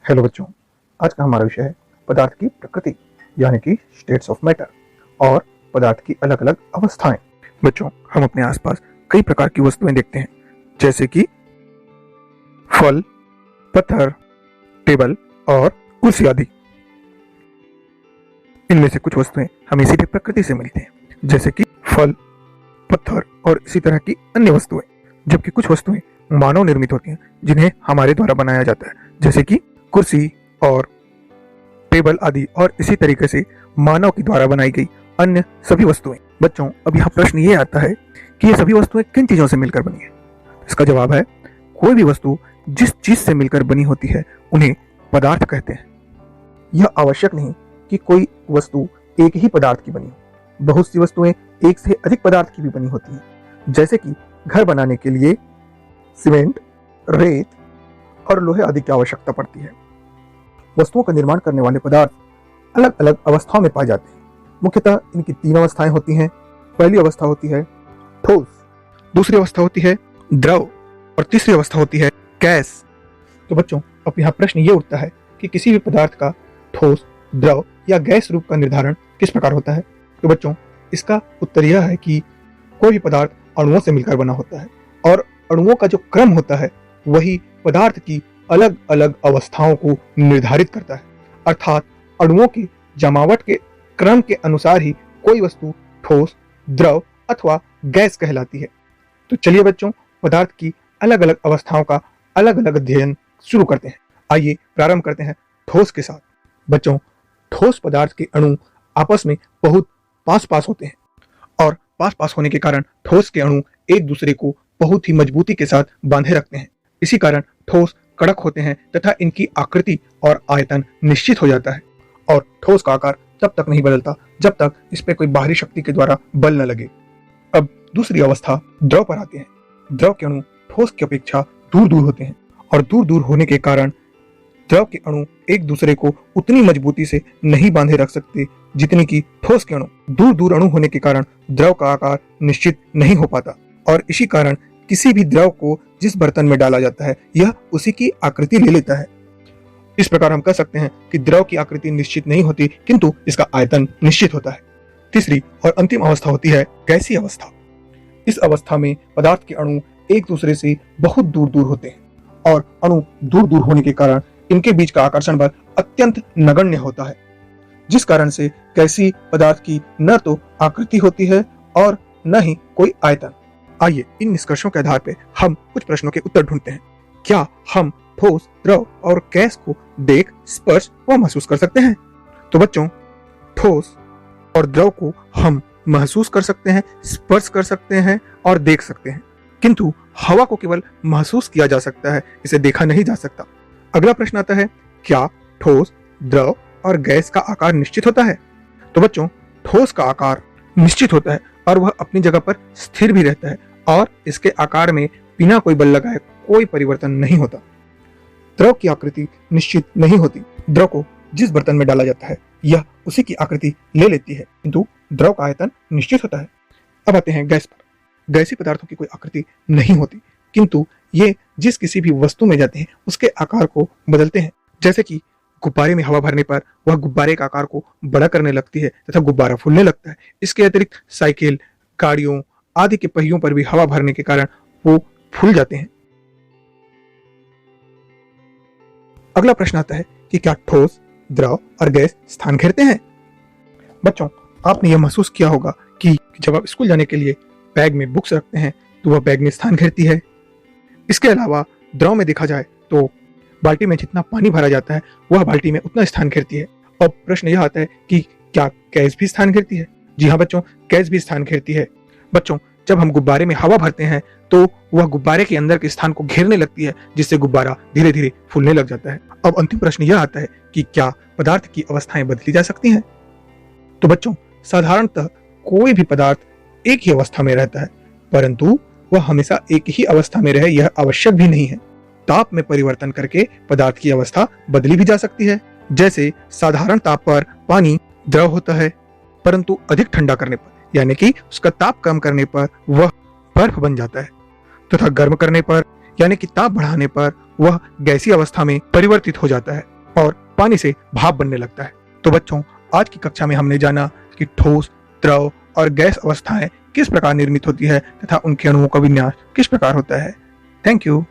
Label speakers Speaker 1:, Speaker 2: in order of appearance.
Speaker 1: Hello बच्चों, आज का हमारा विषय है पदार्थ की प्रकृति यानी कि स्टेट्स ऑफ मैटर और पदार्थ की अलग अलग अवस्थाएं। बच्चों, हम अपने आसपास कई प्रकार की वस्तुएं देखते हैं, जैसे कि फल, पत्थर, टेबल और कुर्सी आदि। इनमें से कुछ वस्तुएं हमें सीधे प्रकृति से मिलती हैं, जैसे कि फल, पत्थर और इसी तरह की अन्य वस्तुएं, जबकि कुछ वस्तुएं मानव निर्मित होती हैं जिन्हें हमारे द्वारा बनाया जाता है, जैसे कि कुर्सी और टेबल आदि, और इसी तरीके से मानव के द्वारा बनाई गई अन्य सभी वस्तुएं। बच्चों, अब यहाँ प्रश्न ये आता है कि ये सभी वस्तुएं किन चीजों से मिलकर बनी है। इसका जवाब है, कोई भी वस्तु जिस चीज से मिलकर बनी होती है उन्हें पदार्थ कहते हैं। यह आवश्यक नहीं कि कोई वस्तु एक ही पदार्थ की बनी हो, बहुत सी वस्तुएं एक से अधिक पदार्थ की भी बनी होती हैं, जैसे कि घर बनाने के लिए सीमेंट, रेत और लोहे आदि की आवश्यकता पड़ती है। वस्तुओं का निर्माण करने वाले पदार्थ अलग अलग अवस्थाओं में पाए जाते हैं। मुख्यतः इनकी तीन अवस्थाएं होती हैं। पहली अवस्था होती है ठोस, दूसरी अवस्था होती है द्रव और तीसरी अवस्था होती है गैस। तो बच्चों, अब यहाँ प्रश्न ये उठता है कि किसी भी पदार्थ का ठोस, द्रव या गैस रूप का निर्धारण किस प्रकार होता है। तो बच्चों, इसका उत्तर यह है कि कोई भी पदार्थ अणुओं से मिलकर बना होता है और अणुओं का जो क्रम होता है वही पदार्थ की अलग अलग अवस्थाओं को निर्धारित करता है। अर्थात अणुओं की जमावट के क्रम के अनुसार ही कोई वस्तु ठोस, द्रव अथवा गैस कहलाती है। तो चलिए बच्चों, पदार्थ की अलग अलग अवस्थाओं का अलग अलग अध्ययन शुरू करते हैं। आइए प्रारंभ करते हैं ठोस के साथ। बच्चों, ठोस पदार्थ के अणु आपस में बहुत पास पास होते हैं और पास पास होने के कारण ठोस के अणु एक दूसरे को बहुत ही मजबूती के साथ बांधे रखते हैं। इसी कारण ठोस कड़क होते हैं तथा इनकी आकृति और आयतन निश्चित हो जाता है। और ठोस का आकार तब तक नहीं बदलता जब तक इस पे कोई बाहरी शक्ति के द्वारा बल न लगे। अब दूसरी अवस्था द्रव पर आते हैं। द्रव के अणु ठोस की अपेक्षा दूर दूर होते हैं और दूर दूर होने के कारण द्रव के अणु एक दूसरे को उतनी मजबूती से नहीं बांधे रख सकते जितनी कि ठोस के अणु। दूर दूर अणु होने के कारण द्रव का आकार निश्चित नहीं हो पाता और इसी कारण किसी भी द्रव को जिस बर्तन में डाला जाता है यह उसी की आकृति ले लेता है। इस प्रकार हम कह सकते हैं कि द्रव की आकृति निश्चित नहीं होती, किंतु इसका आयतन निश्चित होता है। तीसरी और अंतिम अवस्था होती है गैसीय अवस्था। इस अवस्था में पदार्थ के अणु एक दूसरे से बहुत दूर दूर होते हैं और अणु दूर दूर होने के कारण इनके बीच का आकर्षण बल अत्यंत नगण्य होता है, जिस कारण से गैसीय पदार्थ की न तो आकृति होती है और न ही कोई आयतन। आइए इन निष्कर्षों के आधार पर हम कुछ प्रश्नों के उत्तर ढूंढते हैं। क्या हम ठोस, द्रव और गैस को देख, स्पर्श व महसूस कर सकते हैं? तो बच्चों, ठोस और द्रव को हम महसूस कर सकते हैं, स्पर्श कर सकते हैं और देख सकते हैं, किंतु हवा को केवल महसूस किया जा सकता है, इसे देखा नहीं जा सकता। अगला प्रश्न आता है, क्या ठोस, द्रव और गैस का आकार निश्चित होता है? तो बच्चों, ठोस का आकार निश्चित होता है और वह अपनी जगह पर स्थिर भी रहता है और इसके आकार में बिना कोई बल लगाए कोई परिवर्तन नहीं होता। द्रव की आकृति निश्चित नहीं होती। द्रव को जिस बर्तन में डाला जाता है यह उसी की आकृति ले लेती है, किंतु द्रव का आयतन निश्चित होता है। अब आते हैं गैस पर। गैसीय पदार्थों की कोई आकृति नहीं होती, किंतु ये जिस किसी भी वस्तु में जाते हैं उसके आकार को बदलते हैं। जैसे कि गुब्बारे में हवा भरने पर वह गुब्बारे का आकार को बड़ा करने लगती है तथा गुब्बारा फूलने लगता है। इसके अतिरिक्त साइकिल, गाड़ियों आदि के पहियों पर भी हवा भरने के कारण वो फूल जाते हैं। अगला प्रश्न आता है कि क्या ठोस, द्रव और गैस स्थान घेरते हैं? बच्चों, आपने यह महसूस किया होगा कि जब आप स्कूल जाने के लिए बैग में बुक्स रखते हैं तो वह बैग में स्थान घेरती है। इसके अलावा द्रव में देखा जाए तो बाल्टी में जितना पानी भरा जाता है वह बाल्टी में उतना स्थान घेरती है। अब प्रश्न यह आता है कि क्या गैस भी स्थान घेरती है? जी हाँ बच्चों, गैस भी स्थान घेरती है। बच्चों, जब हम गुब्बारे में हवा भरते हैं तो वह गुब्बारे के अंदर के स्थान को घेरने लगती है, जिससे गुब्बारा धीरे धीरे फूलने लग जाता है। अब अंतिम प्रश्न यह आता है कि क्या पदार्थ की अवस्थाएं बदली जा सकती हैं? तो बच्चों, साधारणतः कोई भी पदार्थ एक ही अवस्था में रहता है, परंतु वह हमेशा एक ही अवस्था में रहे यह आवश्यक भी नहीं है। ताप में परिवर्तन करके पदार्थ की अवस्था बदली भी जा सकती है। जैसे साधारण ताप पर पानी द्रव होता है, परंतु अधिक ठंडा करने पर यानी कि उसका ताप कम करने पर वह बर्फ बन जाता है, तथा गर्म करने पर यानी कि ताप बढ़ाने पर वह गैसीय अवस्था में परिवर्तित हो जाता है। और पानी से भाप बनने लगता है। तो बच्चों, आज की कक्षा में हमने जाना कि ठोस, द्रव और गैस अवस्थाएं किस प्रकार निर्मित होती है तथा उनके अणुओं का विन्यास किस प्रकार होता है। Thank you.